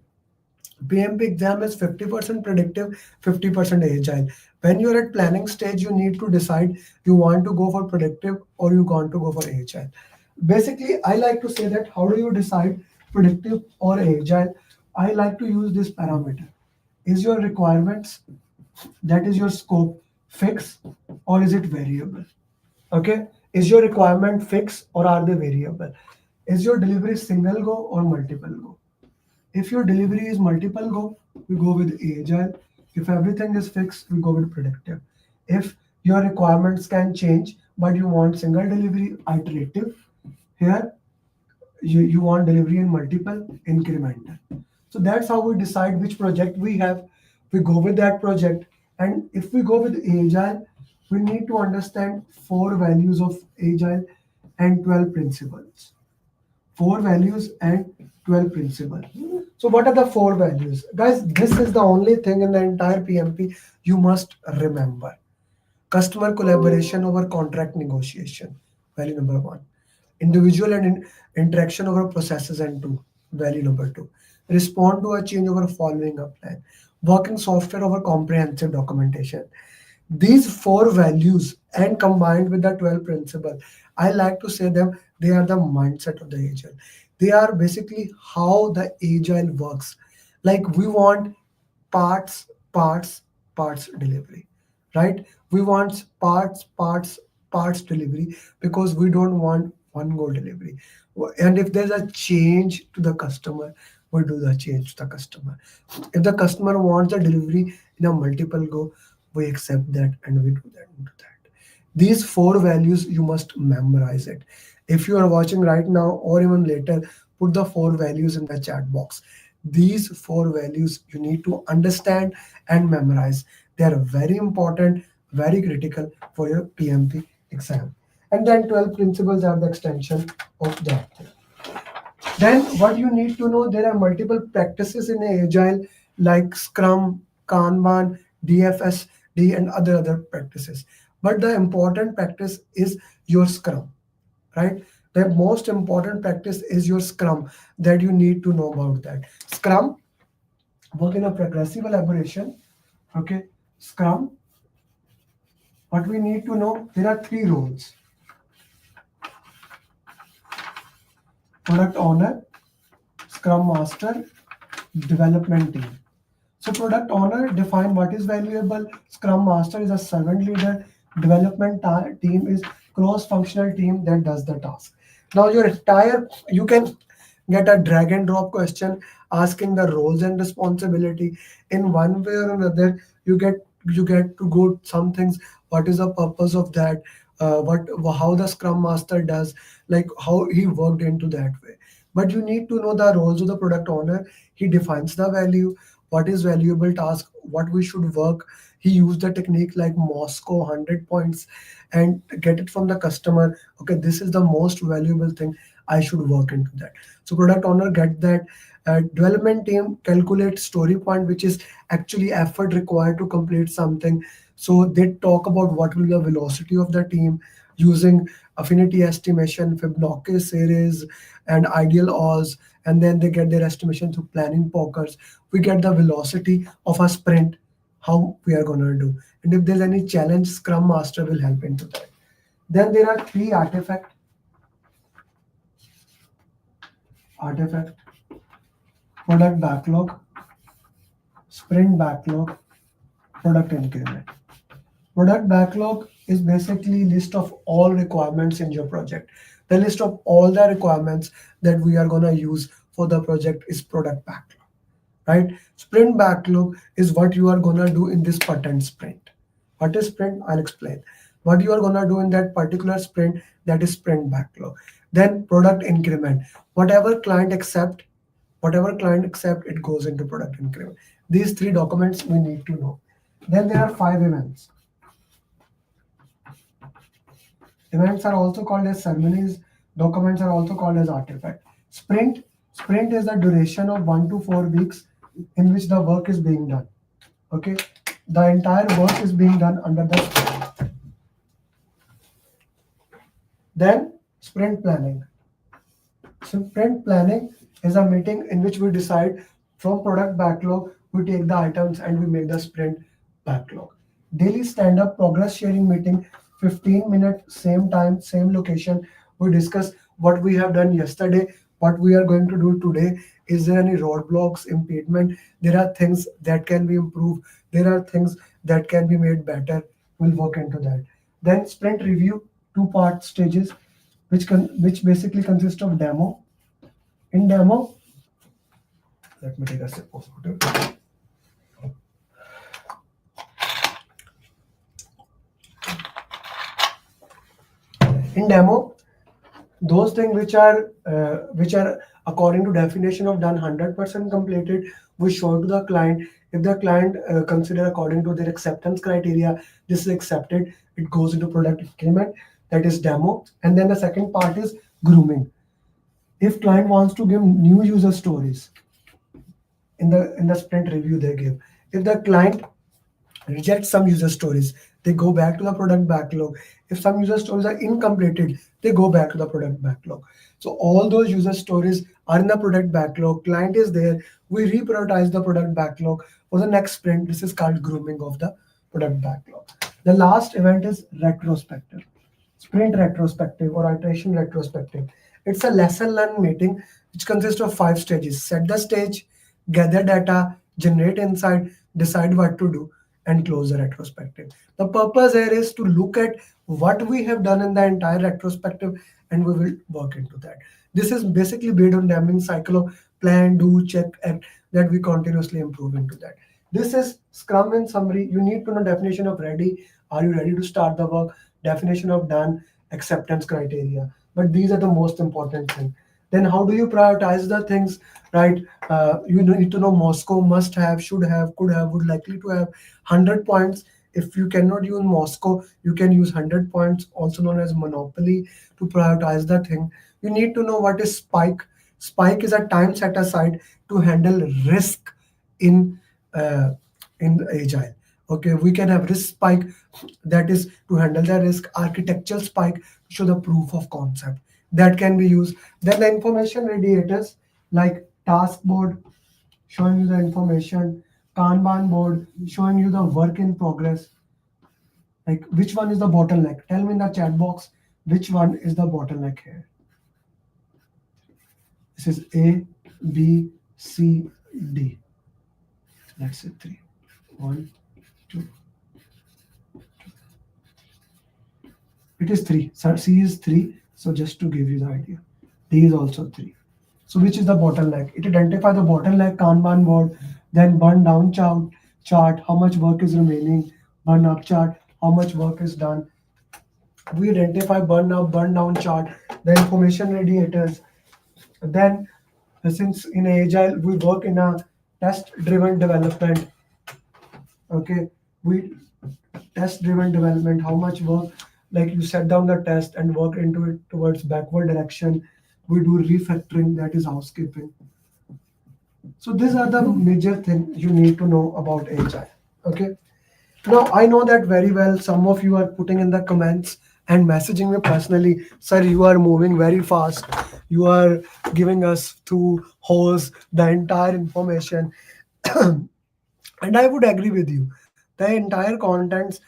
PMP exam is 50% predictive, 50% agile. When you're at planning stage, you need to decide you want to go for predictive or you want to go for agile. Basically, I like to say that how do you decide predictive or agile? I like to use this parameter. Is your requirements, that is your scope, fixed or is it variable? Okay, is your requirement fixed or are they variable? Is your delivery single go or multiple go? If your delivery is multiple go, we go with agile. If everything is fixed, we go with predictive. If your requirements can change, but you want single delivery, iterative, here you want delivery in multiple, incremental. So that's how we decide which project we have. We go with that project. And if we go with agile, we need to understand four values of agile and 12 principles. Four values and 12 principles. So what are the four values? Guys, this is the only thing in the entire PMP you must remember. Customer collaboration over contract negotiation, value number one. Individual and interaction over processes and two, value number two. Respond to a change over following a plan. Working software over comprehensive documentation. These four values and combined with the 12 principle, I like to say them, they are the mindset of the agile. They are basically how the agile works. Like we want parts, parts, parts delivery, right? We want parts, parts, parts delivery because we don't want one go delivery. And if there's a change to the customer, we do the change to the customer. If the customer wants a delivery in a multiple go, we accept that and we do that into that. These four values you must memorize it. If you are watching right now or even later, put the four values in the chat box. These four values you need to understand and memorize. They are very important, very critical for your PMP exam. and then 12 principles are the extension of that. Then what you need to know, there are multiple practices in Agile like Scrum, Kanban, DFSD, and other practices. But the important practice is your Scrum, right? The most important practice is your Scrum that you need to know about that. Scrum work in a progressive elaboration. Okay, Scrum. What we need to know, there are 3 roles: product owner, Scrum Master, development team. So product owner define what is valuable. Scrum Master is a servant leader. Development team is cross-functional team that does the task. Now you can get a drag and drop question asking the roles and responsibility in one way or another. You get to go some things. What is the purpose of that? What how the Scrum Master does, like how he worked into that way. But you need to know the roles of the product owner. He defines the value, what is valuable task, what we should work. He used the technique like Moscow 100 points and get it from the customer. Okay, this is the most valuable thing, I should work into that. So product owner get that. Development team calculate story point, which is actually effort required to complete something. So they talk about what will be the velocity of the team using affinity estimation, Fibonacci series, and ideal odds, and then they get their estimation through planning pokers. We get the velocity of a sprint, how we are gonna do, and if there's any challenge, Scrum Master will help into that. Then there are 3 artifact, product backlog, sprint backlog, product increment. Product backlog is basically list of all requirements in your project. The list of all the requirements that we are gonna use for the project is product backlog, right? Sprint backlog is what you are gonna do in this patent sprint. What is sprint? I'll explain. What you are gonna do in that particular sprint, that is sprint backlog. Then product increment. Whatever client accept, it goes into product increment. These 3 documents we need to know. Then there are 5 events. Events are also called as ceremonies. Documents are also called as artifact. Sprint is the duration of 1 to 4 weeks in which the work is being done. Okay, the entire work is being done under the sprint. Then sprint planning. Sprint planning is a meeting in which we decide from product backlog, we take the items and we make the sprint backlog. Daily stand-up progress sharing meeting, 15 minutes, same time, same location. We discuss what we have done yesterday, what we are going to do today. Is there any roadblocks, impediment? There are things that can be improved. There are things that can be made better. We'll work into that. Then sprint review, 2-part stages, which basically consist of demo. In demo, let me take a sip of water. In demo, those things which are according to definition of done 100% completed, we show to the client. If the client consider according to their acceptance criteria, this is accepted, it goes into product increment, that is demo. And then the second part is grooming. If client wants to give new user stories, in the sprint review they give. If the client reject some user stories, they go back to the product backlog. If some user stories are incompleted, they go back to the product backlog. So all those user stories are in the product backlog. Client is there. We reprioritize the product backlog for the next sprint. This is called grooming of the product backlog. The last event is retrospective. Sprint retrospective or iteration retrospective. It's a lesson learned meeting which consists of 5 stages. Set the stage, gather data, generate insight, decide what to do, and close the retrospective. The purpose here is to look at what we have done in the entire retrospective and we will work into that. This is basically based on Deming cycle of plan, do, check, act, that we continuously improve into that. This is Scrum in summary. You need to know definition of ready. Are you ready to start the work? Definition of done, acceptance criteria. But these are the most important things. Then how do you prioritize the things, right? You need to know Moscow, must have, should have, could have, would likely to have 100 points. If you cannot use Moscow, you can use 100 points, also known as Monopoly, to prioritize the thing. You need to know what is spike. Spike is a time set aside to handle risk in uh, agile. Okay, we can have risk spike, that is to handle the risk. Architectural spike to show the proof of concept, that can be used. Then the information radiators like task board showing you the information, Kanban board showing you the work in progress. Like which one is the bottleneck? Tell me in the chat box which one is the bottleneck here. This is A, B, C, D. Let's say three. One, two. It is three. So C is three. So just to give you the idea, D is also three. So which is the bottleneck? It identify the bottleneck Kanban board, then burn down chart, how much work is remaining, burn up chart, how much work is done. We identify burn up, burn down chart, the information radiators. Then since in Agile we work in a test driven development, okay, we test driven development, how much work, like you set down the test and work into it towards backward direction. We do refactoring, that is housekeeping. So these are the major things you need to know about Agile. Okay. Now I know that very well. Some of you are putting in the comments and messaging me personally, sir, you are moving very fast. You are giving us to host the entire information. And I would agree with you. The entire content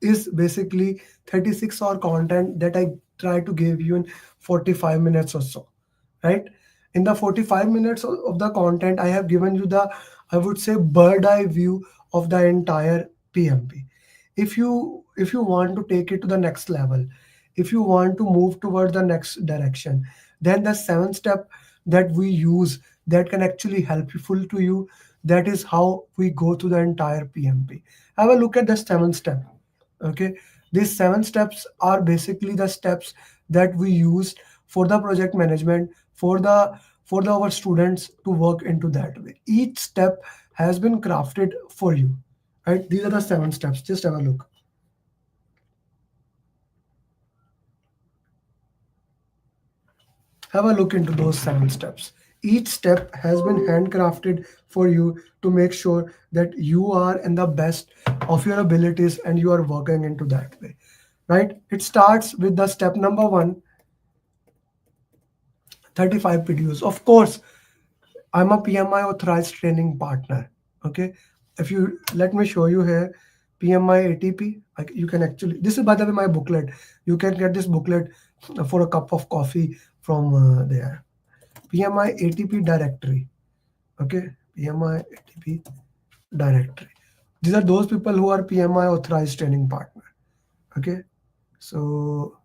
is basically 36-hour content that I try to give you in 45 minutes or so, right? In the 45 minutes of the content, I have given you the, I would say, bird eye view of the entire PMP. If you want to take it to the next level, if you want to move towards the next direction, then the 7 step that we use that can actually helpful to you, that is how we go through the entire PMP. Have a look at the 7 step. Okay, these 7 steps are basically the steps that we use for the project management, for the our students to work into that way. Each step has been crafted for you, right? These are the 7 steps. Just have a look. Have a look into those 7 steps. Each step has been handcrafted for you to make sure that you are in the best of your abilities and you are working into that way, right? It starts with the step number one, 35 PDUs. Of course, I'm a PMI authorized training partner. Okay. If you let me show you here, PMI ATP, you can actually, this is by the way my booklet. You can get this booklet for a cup of coffee from there. PMI ATP directory. Okay. PMI ATP directory. These are those people who are PMI authorized training partner. Okay. So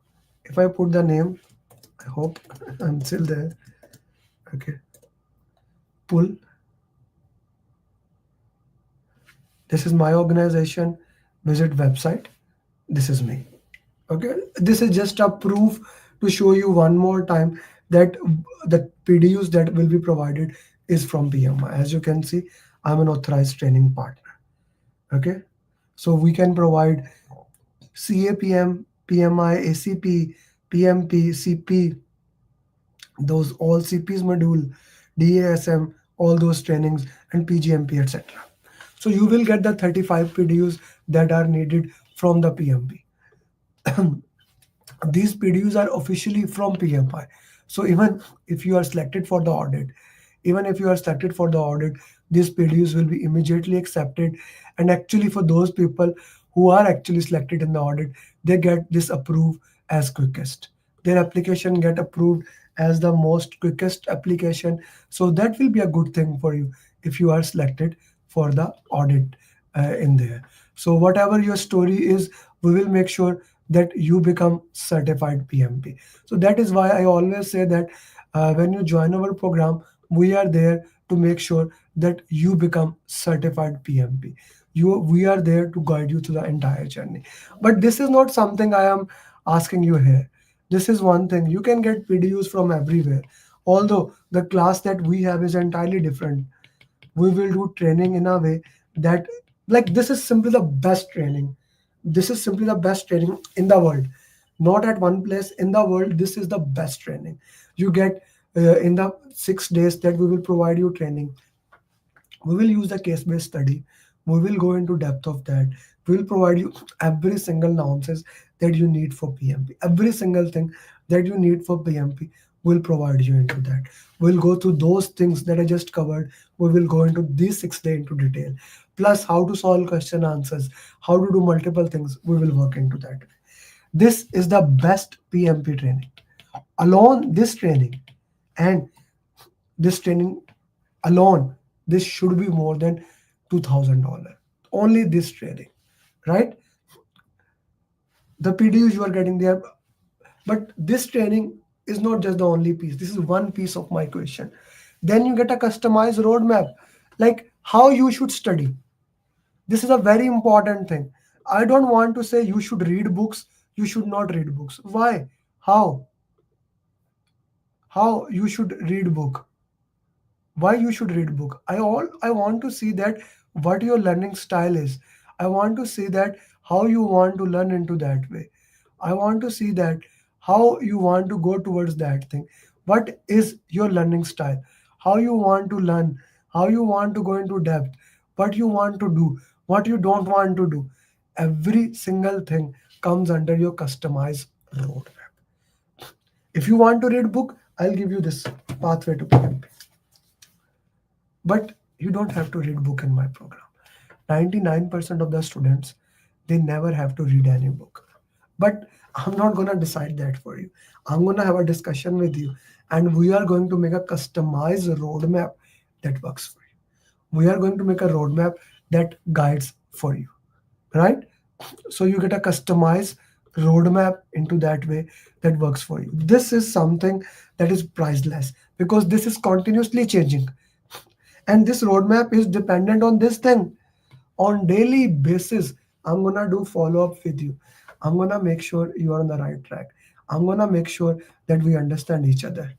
if I put the name, I hope I'm still there. Okay. Pull. This is my organization. Visit website. This is me. Okay. This is just a proof to show you one more time that the PDUs that will be provided is from PMI. As you can see, I'm an authorized training partner. Okay. So we can provide CAPM, PMI, ACP, PMP, CP, those all CPs module, DASM, all those trainings, and PGMP, etc. So you will get the 35 PDUs that are needed from the PMP. These PDUs are officially from PMI. So even if you are selected for the audit, these PDUs will be immediately accepted. And actually for those people who are actually selected in the audit, they get this approved as quickest. Their application get approved as the most quickest application. So that will be a good thing for you if you are selected for the audit in there. So whatever your story is, we will make sure that you become certified PMP. So that is why I always say that when you join our program, we are there to make sure that you become certified PMP. We are there to guide you through the entire journey. But this is not something I am asking you here. This is one thing. You can get PDUs from everywhere. Although the class that we have is entirely different. We will do training in a way that, like, this is simply the best training. This is simply the best training in the world, not at one place in the world. This is the best training you get. In the 6 days that we will provide you training, we will use the case-based study. We will go into depth of that. We will provide you every single nonsense that you need for PMP. Every single thing that you need for PMP, we'll provide you into that. We'll go through those things that I just covered. We will go into these 6 days into detail. Plus how to solve question answers, how to do multiple things. We will work into that. This is the best PMP training. Alone this training and this training alone, this should be more than $2,000. Only this training, right? The PDUs you are getting there, but this training is not just the only piece. This is one piece of my question. Then you get a customized roadmap, like how you should study. This is a very important thing. I don't want to say you should read books, you should not read books. Why? How? How you should read book? Why you should read book? I want to see that what your learning style is. I want to see that how you want to learn into that way. I want to see that how you want to go towards that thing. What is your learning style? How you want to learn? How you want to go into depth? What you want to do? What you don't want to do? Every single thing comes under your customized roadmap. If you want to read book, I'll give you this pathway to PMP. But you don't have to read book in my program. 99% of the students, they never have to read any book. But I'm not going to decide that for you. I'm going to have a discussion with you, and we are going to make a customized roadmap that works for you. We are going to make a roadmap that guides for you, right? So you get a customized roadmap into that way that works for you. This is something that is priceless because this is continuously changing, and this roadmap is dependent on this thing. On daily basis, I'm gonna do follow-up with you. I'm gonna make sure you are on the right track. I'm gonna make sure that we understand each other.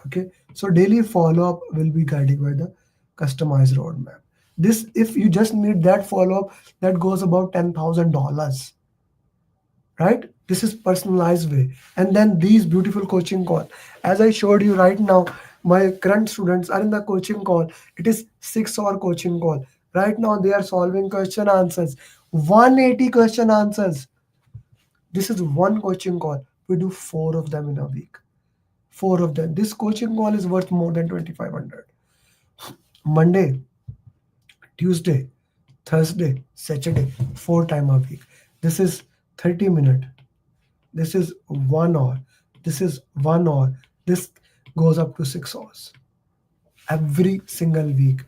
Okay, so daily follow-up will be guided by the customized roadmap. This, if you just need that follow-up, that goes about $10,000, right? This is personalized way. And then these beautiful coaching call, as I showed you right now, my current students are in the coaching call. It is 6 hour coaching call. Right now they are solving question answers, 180 question answers. This is one coaching call. We do 4 of them in a week. 4 of them. This coaching call is worth more than 2,500. Monday, Tuesday, Thursday, Saturday, 4 times a week. This is 30 minutes. This is 1 hour. This is 1 hour. This goes up to 6 hours every single week.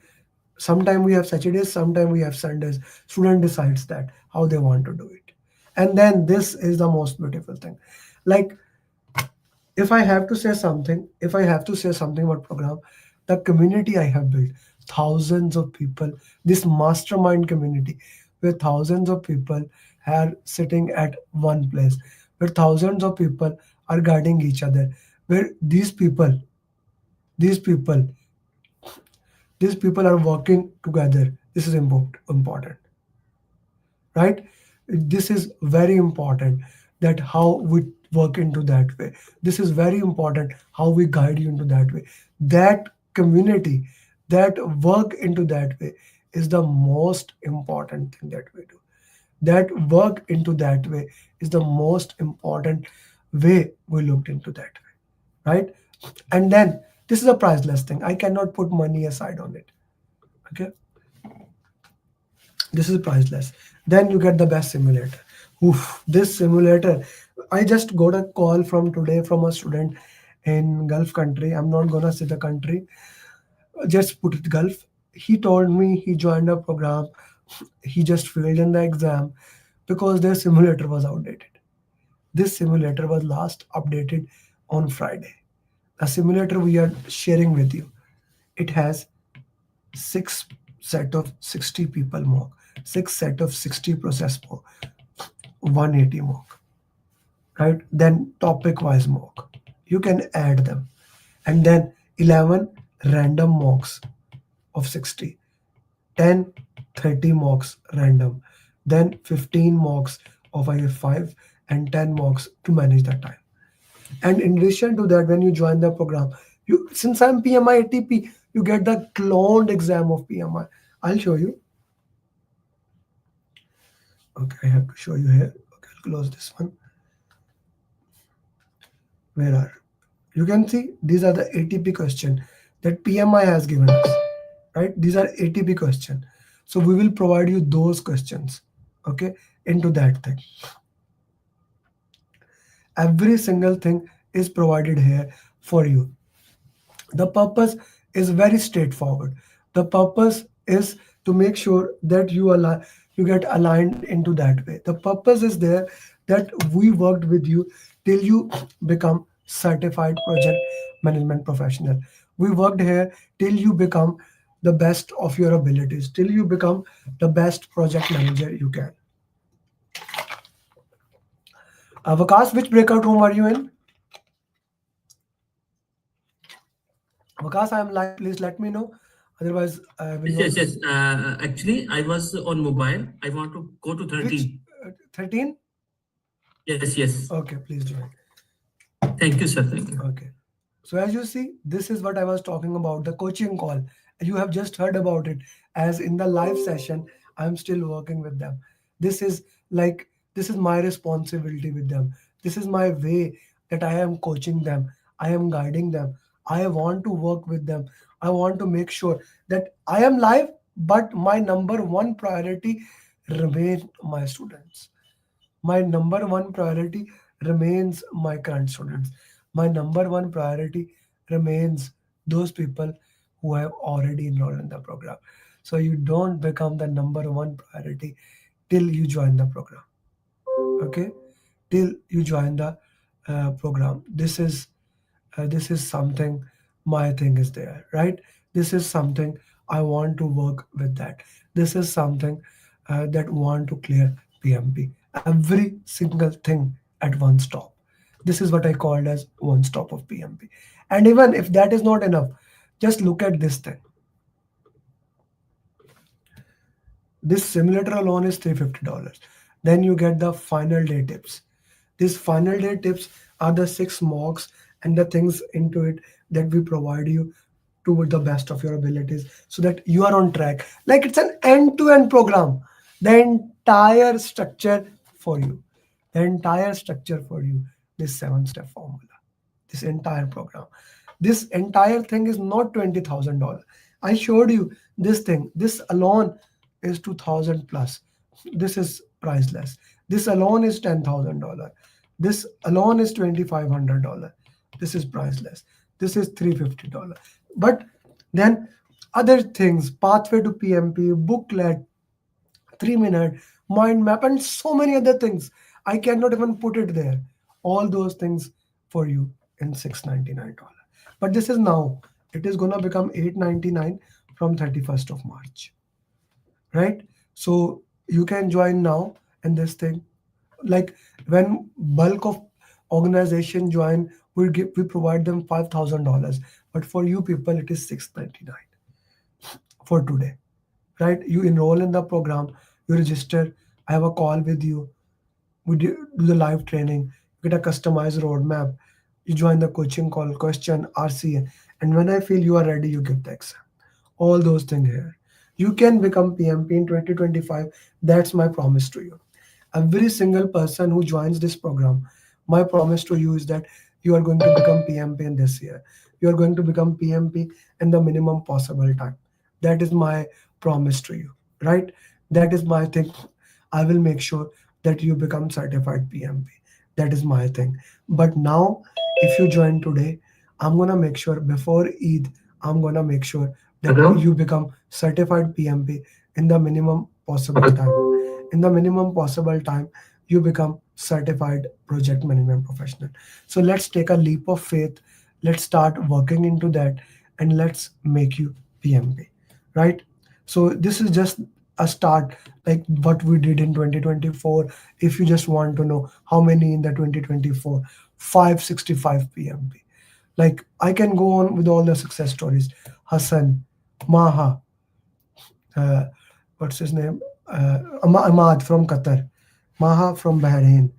Sometime we have Saturdays, sometime we have Sundays. Student decides that how they want to do it. And then this is the most beautiful thing. Like, if I have to say something, if I have to say something about program, the community I have built, thousands of people, this mastermind community, where thousands of people are sitting at one place, where thousands of people are guiding each other, where these people, these people are working together. This is important, right? This is very important, that how we work into that way. This is very important how we guide you into that way. That community, that work into that way is the most important thing that we do. That work into that way is the most important way we looked into that way, right? And then this is a priceless thing. I cannot put money aside on it. Okay, this is priceless. Then you get the best simulator. Oof, this simulator, I just got a call from today from a student in Gulf country. I'm not gonna say the country, just put it Gulf. He told me he joined a program, he just failed in the exam because their simulator was outdated. This simulator was last updated on Friday. The simulator we are sharing with you, it has 6 set of 60 people mock, 6 set of 60 process mock, 180 mock, right? Then topic wise mock. You can add them. And then 11 random mocks of 60, 10, 30 mocks random, then 15 mocks of IF5, and 10 mocks to manage the time. And in addition to that, when you join the program, you since I'm PMI ATP, you get the cloned exam of PMI. I'll show you. Okay, I have to show you here. Okay, I'll close this one. Where are you? Can see these are the ATP question that PMI has given us, right? These are ATP question. So we will provide you those questions, okay, into that thing. Every single thing is provided here for you. The purpose is very straightforward. The purpose is to make sure that you get aligned into that way. The purpose is there that we worked with you till you become certified project management professional. We worked here till you become the best of your abilities, till you become the best project manager you can. Vakas, which breakout room are you in? Vakas, I am live. Please let me know. Otherwise, I will Yes, not. yes, yes. Actually, I was on mobile. I want to go to Which 13. 13? Yes, yes. Okay, please join. Thank you, sir. Thank you. Okay. So as you see, this is what I was talking about, the coaching call. You have just heard about it. As in the live session, I'm still working with them. This is like, this is my responsibility with them. This is my way that I am coaching them. I am guiding them. I want to work with them. I want to make sure that I am live, but my number one priority remain my students. My number one priority remains my current students. My number one priority remains those people who have already enrolled in the program. So you don't become the number one priority till you join the program. Okay, till you join the program. This is something, my thing is there, right? This is something I want to work with that. This is something that want to clear PMP. Every single thing at one stop. This is what I called as one stop of PMP. And even if that is not enough, just look at this thing. This simulator alone is $350. Then you get the final day tips. These final day tips are the 6 mocks and the things into it that we provide you to the best of your abilities so that you are on track. Like it's an end-to-end program. The entire structure for you. The entire structure for you. This 7-step formula, this entire program. This entire thing is not $20,000. I showed you this thing. This alone is 2,000 plus. This is priceless. This alone is $10,000. This alone is $2,500. This is priceless. This is $350. But then other things, pathway to PMP, booklet, 3 minute mind map, and so many other things. I cannot even put it there. All those things for you in $699. But this is now. It is gonna become $899 from 31st of March. Right? So you can join now in this thing. Like when bulk of organization join, we provide them $5,000. But for you people, it is $699 for today. Right? You enroll in the program, you register, I have a call with you, we do the live training, you get a customized roadmap, you join the coaching call, question, RCA, and when I feel you are ready, you give the exam. All those things here. You can become PMP in 2025. That's my promise to you. Every single person who joins this program, my promise to you is that you are going to become PMP in this year. You are going to become PMP in the minimum possible time. That is my promise to you, right? That is my thing. I will make sure that you become certified PMP. That is my thing. But now, if you join today, I'm gonna make sure before Eid, I'm gonna make sure that Hello? you become certified PMP in the minimum possible time. In the minimum possible time, you become certified project management professional. So let's take a leap of faith. Let's start working into that and let's make you PMP, right? So this is just a start, like what we did in 2024. If you just want to know how many in the 2024, 565 PMP. Like I can go on with all the success stories. Hassan, Maha, uh, what's his name? Ahmad from Qatar, Maha from Bahrain,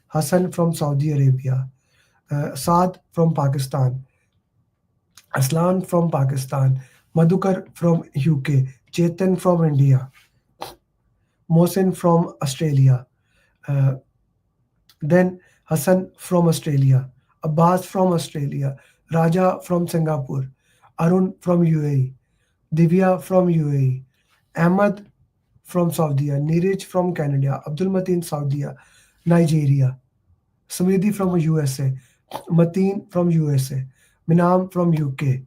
Hassan from Saudi Arabia, Saad from Pakistan, Aslan from Pakistan, Madhukar from UK, Chetan from India, Mohsin from Australia, uh, then Hassan from Australia, Abbas from Australia, Raja from Singapore, Arun from UAE, Divya from UAE, Ahmad from Saudi, Neeraj from Canada, Abdul Mateen Saudi, Nigeria, Samriddhi from USA, Mateen from USA, Minam from UK,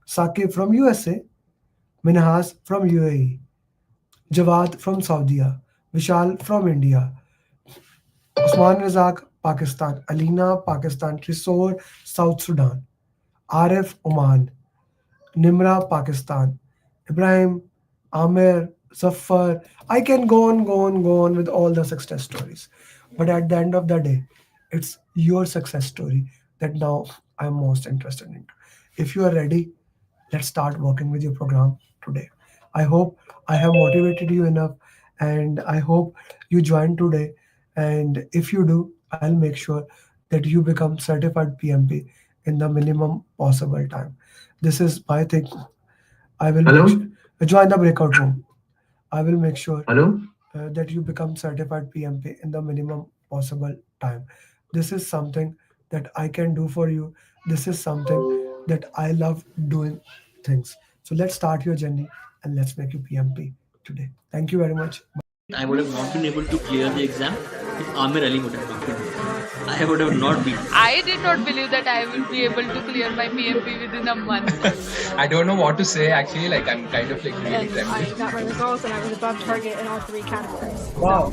Saqib from USA, Minhas from UAE, Jawad from Saudi, Vishal from India, Usman Razak, Pakistan, Alina, Pakistan, Trisor, South Sudan, Arif, Oman, Nimra, Pakistan, Ibrahim, Amir, Zafar. I can go on with all the success stories. But at the end of the day, it's your success story that now I'm most interested in. If you are ready, let's start working with your program today. I hope I have motivated you enough and I hope you join today. And if you do, I'll make sure that you become certified PMP in the minimum possible time. This is my thing. I will make Hello? sure, join the breakout room. I will make sure Hello? that you become certified PMP in the minimum possible time. This is something that I can do for you. This is something that I love doing things. So let's start your journey and let's make you PMP today. Thank you very much. I would have not been able to clear the exam if Amir Ali would have come. I would have not been. I did not believe that I will be able to clear my PMP within a month. I don't know what to say actually, like I'm kind of like really And I trembling. got my results and I was above target in all three categories. Wow.